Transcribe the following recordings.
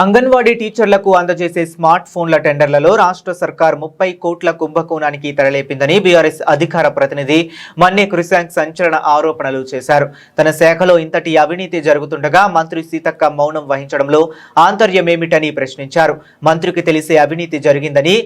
అంగన్వాడీ టీచర్లకు అందజేసే స్మార్ట్ ఫోన్ల టెండర్లలో రాష్ట్ర సర్కార్ 30 కోట్ల కుంభకోణానికి తెరలేపిందని బీఆర్ఎస్ అధికార ప్రతినిధి మన్నే కృషాంక్ సంచలన ఆరోపణలు చేశారు. తన శాఖలో ఇంతటి అవినీతి జరుగుతుండగా మంత్రి సీతక్క మౌనం వహించడంలో ఆంతర్యమేమిటని ప్రశ్నించారు. మంత్రికి తెలిసే అవినీతి జరిగిందని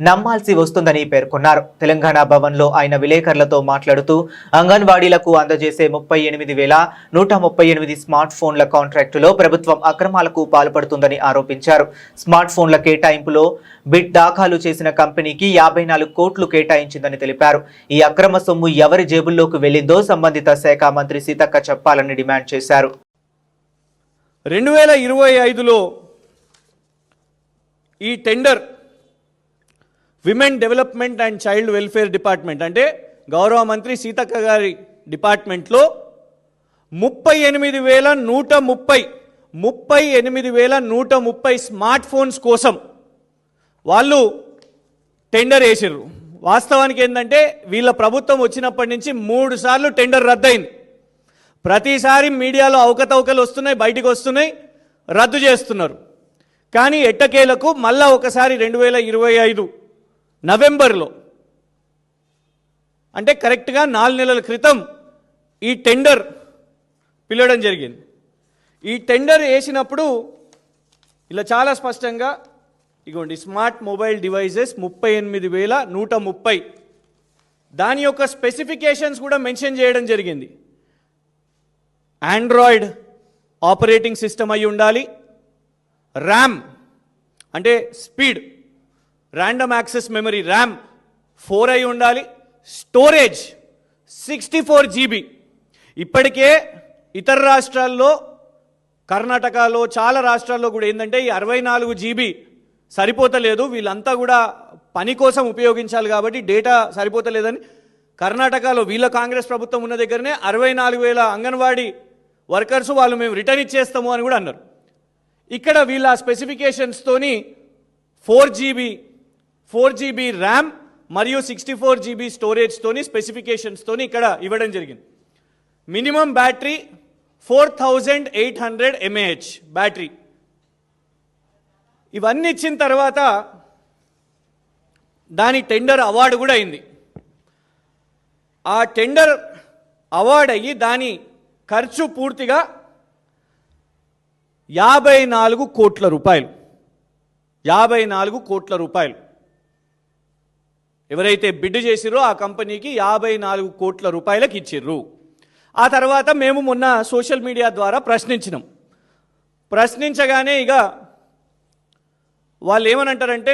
నమ్మాల్సి వస్తుందని పేర్కొన్నారు. తెలంగాణ భవన్లో ఆయన విలేకరులతో మాట్లాడుతూ అంగన్వాడీలకు అందజేసే 38,138 స్మార్ట్ ఫోన్ల కాంట్రాక్టులో ప్రభుత్వం అక్రమాలకు పాల్పడుతుందని ఆరోపించారు. స్మార్ట్ ఫోన్ల కేటాయింపులో బిడ్ దాఖలు చేసిన కంపెనీకి 54 కోట్లు కేటాయించిందని తెలిపారు. ఈ అక్రమ సొమ్ము ఎవరి జేబుల్లోకి వెళ్లిందో సంబంధిత శాఖ మంత్రి సీతక్క చెప్పాలని డిమాండ్ చేశారు. 2025లో ఈ tender women development and child welfare department అంటే గౌరవ మంత్రి సీతక్క గారి డిపార్ట్మెంట్లో 38,130 స్మార్ట్ ఫోన్స్ కోసం వాళ్ళు టెండర్ వేసారు. వాస్తవానికి ఏంటంటే వీళ్ళ ప్రభుత్వం వచ్చినప్పటి నుంచి 3 సార్లు టెండర్ రద్దయింది. ప్రతిసారి మీడియాలో అవకతవకలు వస్తున్నాయి, బయటికి వస్తున్నాయి, రద్దు చేస్తున్నారు. కానీ ఎట్టకేలకు మళ్ళా ఒకసారి 2025 నవంబర్లో అంటే కరెక్ట్గా 4 నెలల క్రితం ఈ టెండర్ పిలవడం జరిగింది. ఈ టెండర్ వేసినప్పుడు ఇలా చాలా స్పష్టంగా ఇగోండి స్మార్ట్ మొబైల్ డివైజెస్ 38,130 దాని యొక్క స్పెసిఫికేషన్స్ కూడా మెన్షన్ చేయడం జరిగింది. ఆండ్రాయిడ్ ఆపరేటింగ్ సిస్టమ్ అయి ఉండాలి, ర్యామ్ అంటే speed random access memory RAM 4 అయి ఉండాలి, స్టోరేజ్ 64 GB. ఇప్పటికే ఇతర రాష్ట్రాల్లో కర్ణాటకలో చాలా రాష్ట్రాల్లో కూడా ఏంటంటే ఈ 64 GB సరిపోతలేదు, వీళ్ళంతా కూడా పని కోసం ఉపయోగించాలి కాబట్టి డేటా సరిపోతలేదని కర్ణాటకలో వీళ్ళ కాంగ్రెస్ ప్రభుత్వం ఉన్న దగ్గరనే 64,000 అంగన్వాడీ వర్కర్స్ వాళ్ళు మేము రిటర్న్ ఇచ్చేస్తాము అని కూడా అన్నారు. ఇక్కడ వీళ్ళ స్పెసిఫికేషన్స్తోని 4 GB ర్యామ్ మరియు 64 GB స్టోరేజ్తోని స్పెసిఫికేషన్స్తోని ఇక్కడ ఇవ్వడం జరిగింది. Minimum battery 4800 mAh battery. ఇవన్నీ ఇచ్చిన తర్వాత దాని టెండర్ అవార్డు కూడా అయింది. ఆ టెండర్ అవార్డు అయ్యి దాని ఖర్చు పూర్తిగా 54 కోట్ల రూపాయలు. 54 కోట్ల రూపాయలు ఎవరైతే బిడ్ చేసిరో ఆ కంపెనీకి 54 కోట్ల రూపాయలకు ఇచ్చిర్రు. ఆ తర్వాత మేము మొన్న సోషల్ మీడియా ద్వారా ప్రశ్నించగానే ఇక వాళ్ళు ఏమనంటారంటే